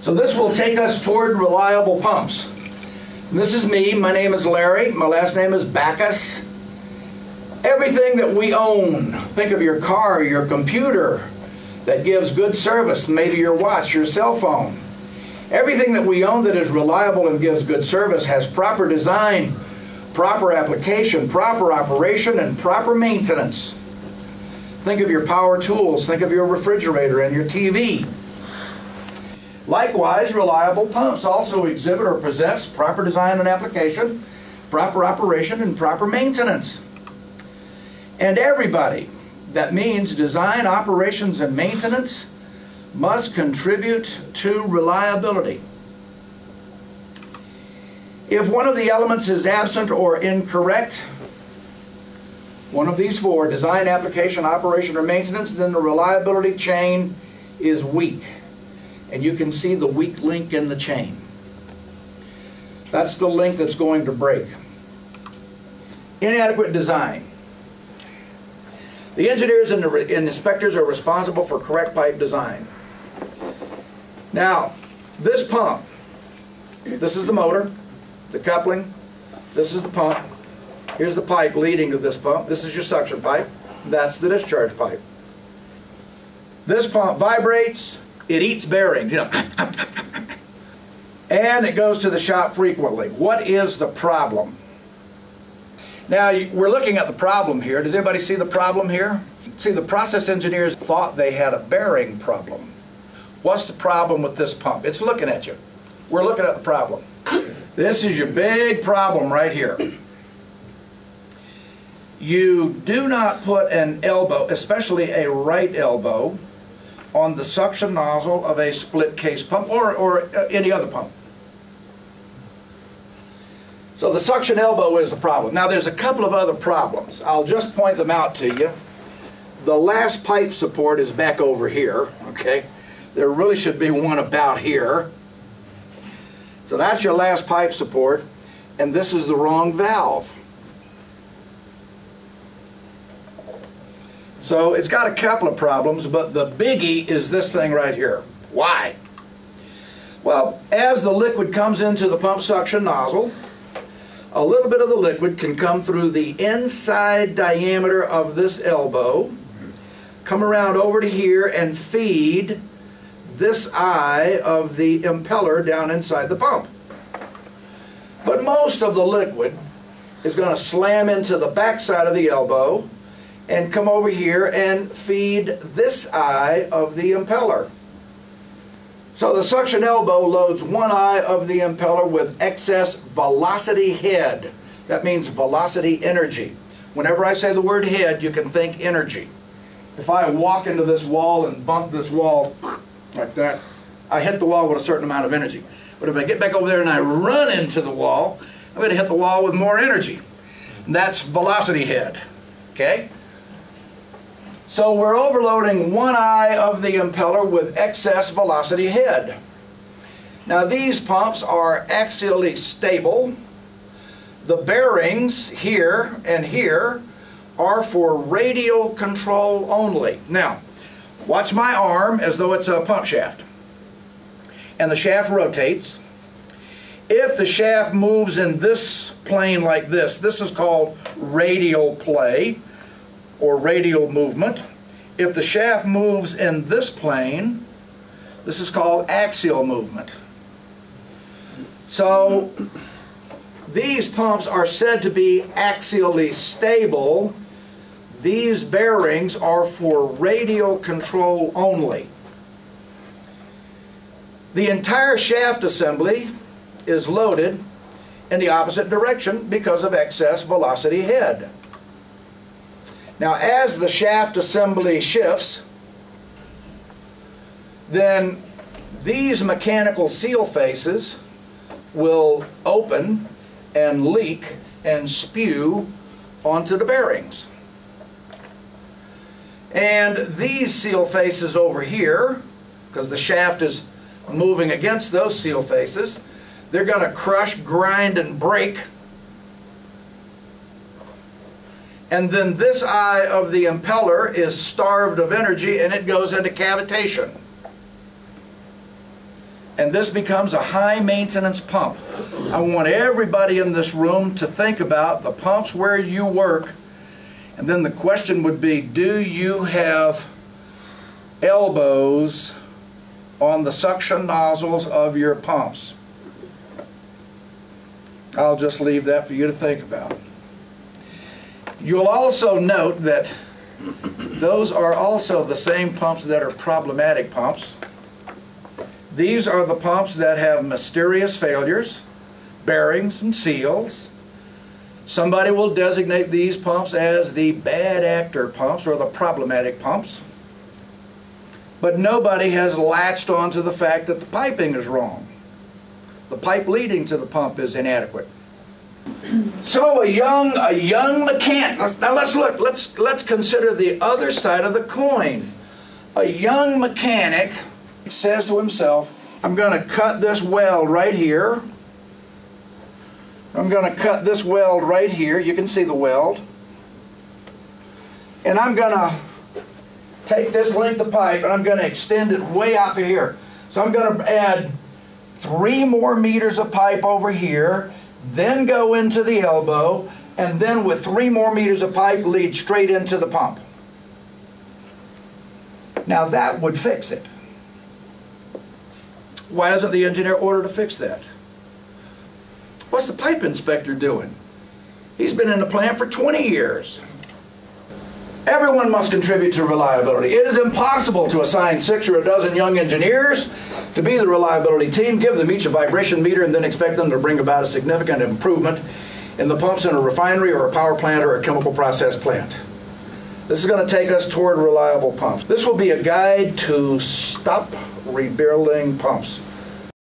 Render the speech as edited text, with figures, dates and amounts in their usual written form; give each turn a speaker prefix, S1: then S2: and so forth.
S1: So this will take us toward reliable pumps. And this is me. My name is Larry. My last name is Backus. Everything that we own, think of your car, your computer that gives good service, maybe your watch, your cell phone. Everything that we own that is reliable and gives good service has proper design, proper application, proper operation, and proper maintenance. Think of your power tools. Think of your refrigerator and your TV. Likewise, reliable pumps also exhibit or possess proper design and application, proper operation, and proper maintenance. And everybody, that means design, operations, and maintenance, must contribute to reliability. If one of the elements is absent or incorrect, one of these four, design, application, operation, or maintenance, then the reliability chain is weak. And you can see the weak link in the chain. That's the link that's going to break. Inadequate design. The engineers and the inspectors are responsible for correct pipe design. Now, this pump, this is the motor, the coupling, this is the pump, here's the pipe leading to this pump, this is your suction pipe, that's the discharge pipe. This pump vibrates, it eats bearings, and it goes to the shop frequently. What is the problem? Now, we're looking at the problem here. Does anybody see the problem here? See, the process engineers thought they had a bearing problem. What's the problem with this pump? It's looking at you. We're looking at the problem. This is your big problem right here. You do not put an elbow, especially a right elbow, on the suction nozzle of a split case pump or any other pump. So the suction elbow is the problem. Now there's a couple of other problems. I'll just point them out to you. The last pipe support is back over here, okay? There really should be one about here. So that's your last pipe support, and this is the wrong valve. So it's got a couple of problems, but the biggie is this thing right here. Why? Well, as the liquid comes into the pump suction nozzle, a little bit of the liquid can come through the inside diameter of this elbow, come around over to here and feed this eye of the impeller down inside the pump. But most of the liquid is going to slam into the back side of the elbow and come over here and feed this eye of the impeller. So the suction elbow loads one eye of the impeller with excess velocity head. That means velocity energy. Whenever I say the word head, you can think energy. If I walk into this wall and bump this wall like that, I hit the wall with a certain amount of energy. But if I get back over there and I run into the wall, I'm going to hit the wall with more energy. And that's velocity head. Okay? So we're overloading one eye of the impeller with excess velocity head. Now these pumps are axially stable. The bearings here and here are for radial control only. Now, watch my arm as though it's a pump shaft. And the shaft rotates. If the shaft moves in this plane like this, this is called radial play or radial movement. If the shaft moves in this plane, this is called axial movement. So these pumps are said to be axially stable. These bearings are for radial control only. The entire shaft assembly is loaded in the opposite direction because of excess velocity head. Now as the shaft assembly shifts, then these mechanical seal faces will open and leak and spew onto the bearings. And these seal faces over here, because the shaft is moving against those seal faces, they're going to crush, grind, and break. And then this eye of the impeller is starved of energy and it goes into cavitation. and this becomes a high maintenance pump. I want everybody in this room to think about the pumps where you work, and then the question would be, do you have elbows on the suction nozzles of your pumps? I'll just leave that for you to think about. You'll also note that those are also the same pumps that are problematic pumps. These are the pumps that have mysterious failures, bearings and seals. Somebody will designate these pumps as the bad actor pumps or the problematic pumps. But nobody has latched onto the fact that the piping is wrong. The pipe leading to the pump is inadequate. So a young mechanic, now let's consider the other side of the coin. A young mechanic says to himself, I'm going to cut this weld right here. I'm going to cut this weld right here. You can see the weld. And I'm going to take this length of pipe and I'm going to extend it way out to here. So I'm going to add 3 more meters of pipe over here, then go into the elbow, and then with 3 more meters of pipe lead straight into the pump. Now that would fix it. Why doesn't the engineer order to fix that? What's the pipe inspector doing? He's been in the plant for 20 years. Everyone must contribute to reliability. It is impossible to assign 6 or a dozen young engineers to be the reliability team, give them each a vibration meter, and then expect them to bring about a significant improvement in the pumps in a refinery or a power plant or a chemical process plant. This is going to take us toward reliable pumps. This will be a guide to stop rebuilding pumps.